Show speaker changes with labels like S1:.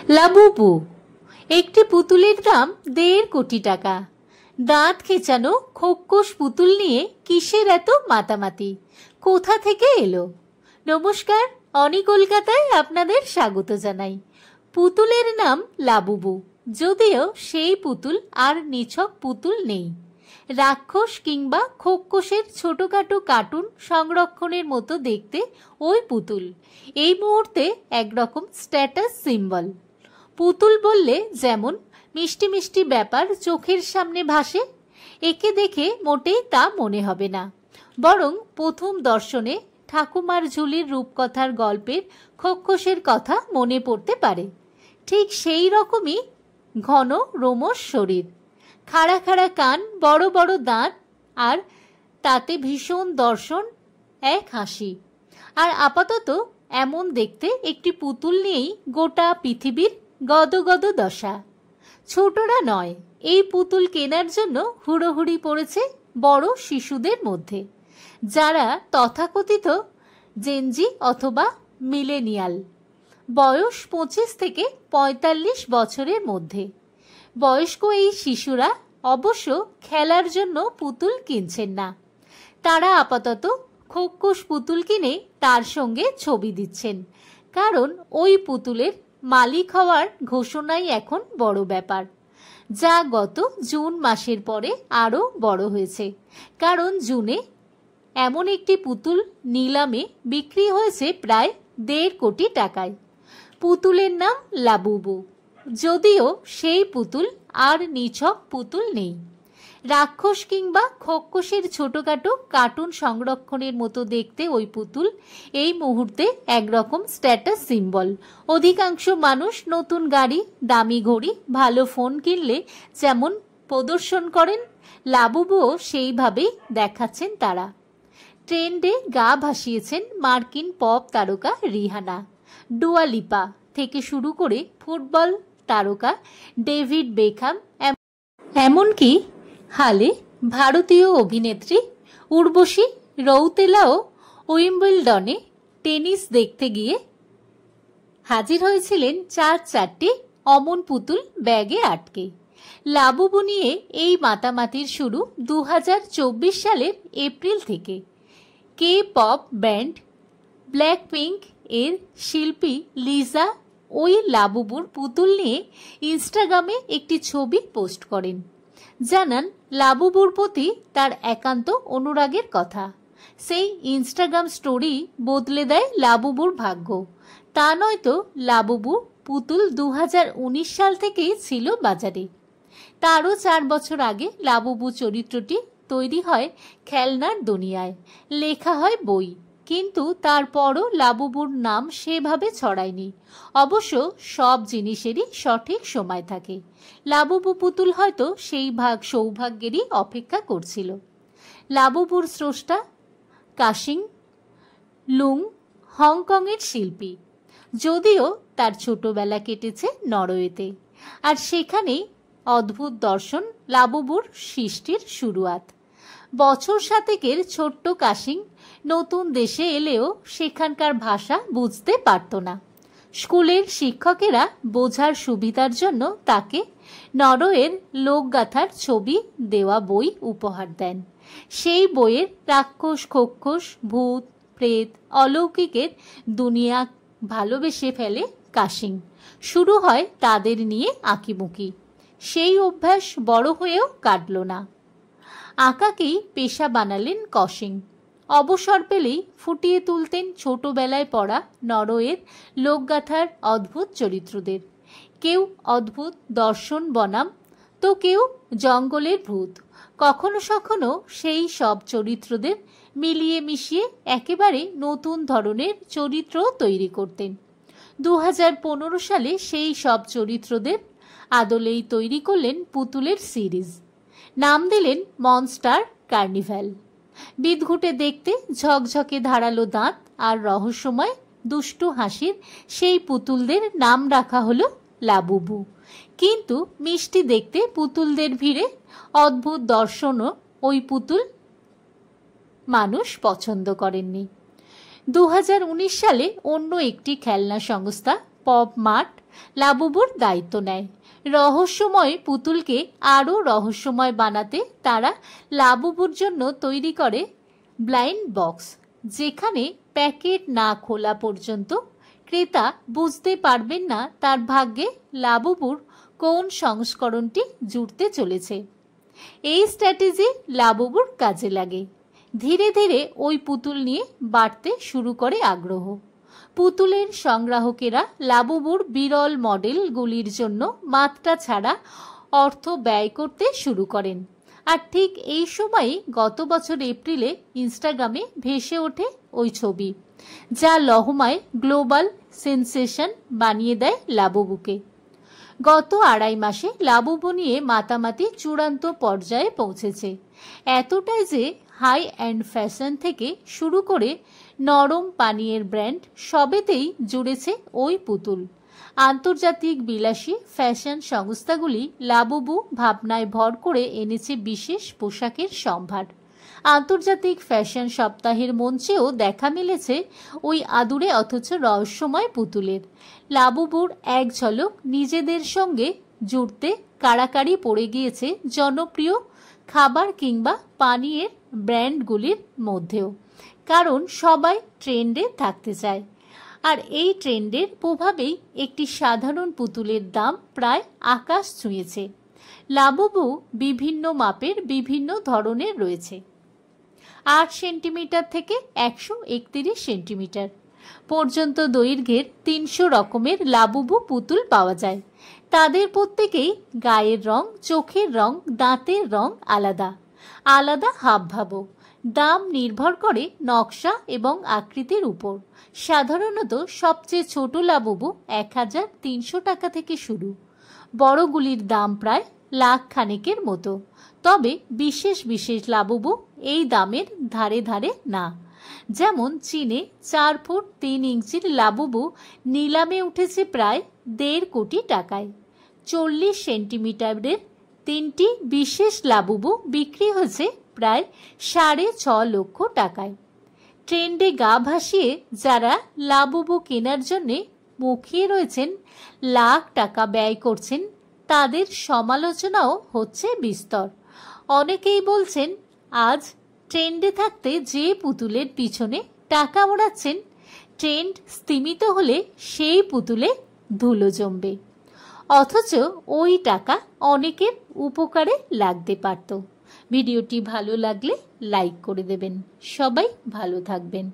S1: Labubu একটি পুতুলের দাম 1.5 কোটি টাকা। দাঁত খেঁচানো খোক্কস পুতুল নিয়ে কিসের এত মাতামাতি? কোথা থেকে এলো? নমস্কার, অনি কলকাতায় আপনাদের স্বাগত জানাই। পুতুলের নাম লাবুবু, যদিও সেই পুতুল আর নিছক পুতুল নেই। রাক্ষস কিংবা খোক্কসের ছোটখাটো কার্টুন সংরক্ষণের মতো দেখতে ওই পুতুল এই মুহূর্তে একরকম স্ট্যাটাস সিম্বল। পুতুল বললে যেমন মিষ্টি মিষ্টি ব্যাপার চোখের সামনে ভাসে, একে দেখে মোটেই তা মনে হবে না, বরং প্রথম দর্শনে ঠাকুমার ঝুলির রূপকথার গল্পের খোক্কসের কথা মনে পড়তে পারে। ঠিক সেই রকমই ঘন রোমশ শরীর, খাড়া খাড়া কান, বড় বড় দাঁত, আর তাতে ভীষণ দর্শন, এক হাসি। আর আপাতত এমন দেখতে একটি পুতুল নিয়েই গোটা পৃথিবীর গদগদ দশা। ছোটরা নয়, এই পুতুল কেনার জন্য হুড়োহুড়ি পড়েছে বড় শিশুদের মধ্যে, যারা তথাকথিত জেনজি অথবা মিলেনিয়াল, বয়স 25 থেকে 45 বছরের মধ্যে। বয়স্ক এই শিশুরা অবশ্য খেলার জন্য পুতুল কিনছেন না, তারা আপাতত খোক্কস পুতুল কিনে তার সঙ্গে ছবি দিচ্ছেন, কারণ ওই পুতুলের মালিক হওয়ার ঘোষণাই এখন বড় ব্যাপার, যা গত জুন মাসের পরে আরও বড় হয়েছে। কারণ জুনে এমন একটি পুতুল নিলামে বিক্রি হয়েছে প্রায় 1.5 কোটি টাকায়। পুতুলের নাম লাবুবু, যদিও সেই পুতুল আর নিছক পুতুল নেই। রাক্ষস কিংবা খোক্কসের ছোটখাটো কার্টুন সংরক্ষণের মতো দেখতে ওই পুতুল এই মুহূর্তে একরকম স্ট্যাটাস সিম্বল। অধিকাংশ মানুষ নতুন গাড়ি, দামি ঘড়ি, ভালো ফোন কিনলে যেমন প্রদর্শন করেন, লাবুবুও সেইভাবেই দেখাচ্ছেন তারা। ট্রেন্ডে গা ভাসিয়েছেন মার্কিন পপ তারকা রিহানা, ডুয়া লিপা থেকে শুরু করে ফুটবল তারকা ডেভিড বেকহাম, এমনকি হালে ভারতীয় অভিনেত্রী উর্বশী রৌতেলাও উইম্বলডনে টেনিস দেখতে গিয়ে হাজির হয়েছিলেন 4-4টি অমন পুতুল ব্যাগে আটকে। লাবুবু নিয়ে এই মাতামাতির শুরু 2024 সালের এপ্রিল থেকে। কে পপ ব্যান্ড ব্ল্যাকপিঙ্ক এর শিল্পী লিজা ওই লাবুবুর পুতুল নিয়ে ইনস্টাগ্রামে একটি ছবি পোস্ট করেন, জানান লাবুবুর প্রতি তার একান্ত অনুরাগের কথা। সেই ইনস্টাগ্রাম স্টোরি বদলে দেয় লাবুবুর ভাগ্য। তা নয়তো লাবুবু পুতুল 2019 সাল থেকেই ছিল বাজারে। তারও 4 বছর আগে লাবুবু চরিত্রটি তৈরি হয় খেলনার দুনিয়ায়, লেখা হয় বই, কিন্তু তারপরও লাবুবুর নাম সেভাবে ছড়ায়নি। অবশ্য সব জিনিসেরই সঠিক সময় থাকে। লাবুবু পুতুল হয়তো সেই ভাগ সৌভাগ্যেরই অপেক্ষা করছিল। লাবুবুর স্রষ্টা কাশিং লুং হংকংয়ের শিল্পী, যদিও তার ছোটবেলা কেটেছে নরওয়েতে, আর সেখানেই অদ্ভুত দর্শন লাবুবুর সৃষ্টির শুরুয়াত। বছর 7 ছোট্ট কাশিং নতুন দেশে এলেও সেখানকার ভাষা বুঝতে পারত না। স্কুলের শিক্ষকেরা বোঝার সুবিধার জন্য তাকে নরওয়ের লোকগাথার ছবি দেওয়া বই উপহার দেন। সেই বইয়ের রাক্ষস, খোক্কস, ভূত, প্রেত, অলৌকিকের দুনিয়া ভালোবেসে ফেলে কাশিং। শুরু হয় তাদের নিয়ে আঁকিবুকি। সেই অভ্যাস বড় হয়েও কাটল না। আঁকাকেই পেশা বানালেন কশিং। অবসর পেলেই ফুটিয়ে তুলতেন ছোটবেলায় পড়া নরওয়ের লোকগাথার অদ্ভুত চরিত্রদের। কেউ অদ্ভুত দর্শন বনাম, তো কেউ জঙ্গলের ভূত। কখনো কখনো সেই সব চরিত্রদের মিলিয়ে মিশিয়ে একেবারে নতুন ধরনের চরিত্র তৈরি করতেন। 2015 সালে সেই সব চরিত্রদের আদলেই তৈরি করলেন পুতুলের সিরিজ। নাম দিলেন মনস্টার কার্নিভ্যাল। বিদঘুটে দেখতে, ঝকঝকে ধারালো দাঁত আর রহস্যময় দুষ্টু হাসির সেই পুতুলদের নাম রাখা হলো লাবুবু। কিন্তু মিষ্টি দেখতে পুতুলদের ভিড়ে অদ্ভুত দর্শনও ওই পুতুল মানুষ পছন্দ করেননি। 2019 সালে অন্য একটি খেলনা সংস্থা পপ মার্ট লাবুবুর দায়িত্ব নেয়। রহস্যময় পুতুলকে আরও রহস্যময় বানাতে তারা লাবুবুর জন্য তৈরি করে ব্লাইন্ড বক্স, যেখানে প্যাকেট না খোলা পর্যন্ত ক্রেতা বুঝতে পারবেন না তার ভাগ্যে লাবুবুর কোন সংস্করণটি জুড়তে চলেছে। এই স্ট্র্যাটেজি লাবুবুর কাজে লাগে। ধীরে ধীরে ওই পুতুল নিয়ে বাড়তে শুরু করে আগ্রহ। পুতুলের সংগ্রাহকেরা লাবুবুর বিরল মডেলগুলির জন্য মাত্রা ছাড়া অর্থ ব্যয় করতে শুরু করেন। আর ঠিক এই সময়ই গত বছর এপ্রিলে ইনস্টাগ্রামে ভেসে ওঠে ওই ছবি, যা লহমায় গ্লোবাল সেন্সেশন বানিয়ে দেয় লাবুবুকে। গত 2.5 মাসে লাবুবু নিয়ে মাতামাতি চূড়ান্ত পর্যায়ে পৌঁছেছে। এতটাই যে হাই অ্যান্ড ফ্যাশন থেকে শুরু করে নরম পানীয়ের ব্র্যান্ড সবেতেই জুড়েছে ওই পুতুল। আন্তর্জাতিক বিলাসী ফ্যাশন সংস্থাগুলি লাবুবু ভাবনায় ভর করে এনেছে বিশেষ পোশাকের সম্ভার। আন্তর্জাতিক ফ্যাশন সপ্তাহের মঞ্চেও দেখা মিলেছে ওই আদুরে অথচ রহস্যময় পুতুলের। লাবুবুর এক ঝলক নিজেদের সঙ্গে জুড়তে কাড়াকাড়ি পড়ে গিয়েছে জনপ্রিয় খাবার কিংবা পানীয়ের ব্র্যান্ডগুলির মধ্যেও, কারণ সবাই ট্রেন্ডে থাকতে চায়। আর এই ট্রেন্ডের প্রভাবেই একটি সাধারণ পুতুলের দাম প্রায় আকাশ ছুঁয়েছে। লাবুবু বিভিন্ন মাপের বিভিন্ন ধরনের রয়েছে, 8 সেন্টিমিটার থেকে 131 সেন্টিমিটার পর্যন্ত দৈর্ঘ্যের 300 রকমের লাবুবু পুতুল পাওয়া যায়। তাদের প্রত্যেকেই গায়ের রং, চোখের রং, দাঁতের রং আলাদা আলাদা হাবভাবও। দাম নির্ভর করে নকশা এবং আকৃতির উপর। সাধারণত সবচেয়ে ছোট লাবুবু 1300 টাকা থেকে শুরু। বড়গুলির দাম প্রায় লাখ খানেকের মতো। তবে বিশেষ বিশেষ লাবুবু এই দামের ধারে ধারে না। যেমন চীনে 4 ফুট 3 ইঞ্চির লাবুবু নিলামে উঠেছে প্রায় 1.5 কোটি টাকায়। 40 সেন্টিমিটারের 3টি বিশেষ লাবুবু বিক্রি হয়েছে প্রায় 6.5 লক্ষ টাকায়। ট্রেন্ডে গা ভাসিয়ে যারা লাবুবু কেনার জন্যে মুখিয়ে রয়েছেন, লাখ টাকা ব্যয় করছেন, তাদের সমালোচনাও হচ্ছে বিস্তর। অনেকেই বলছেন, আজ ট্রেন্ডে থাকতে যে পুতুলের পিছনে টাকা ওড়াচ্ছেন, ট্রেন্ড স্তিমিত হলে সেই পুতুলে ধুলো জমবে। অথচ ওই টাকা অনেকের উপকারে লাগতে পারত। ভিডিওটি ভালো লাগলে লাইক করে দেবেন। সবাই ভালো থাকবেন।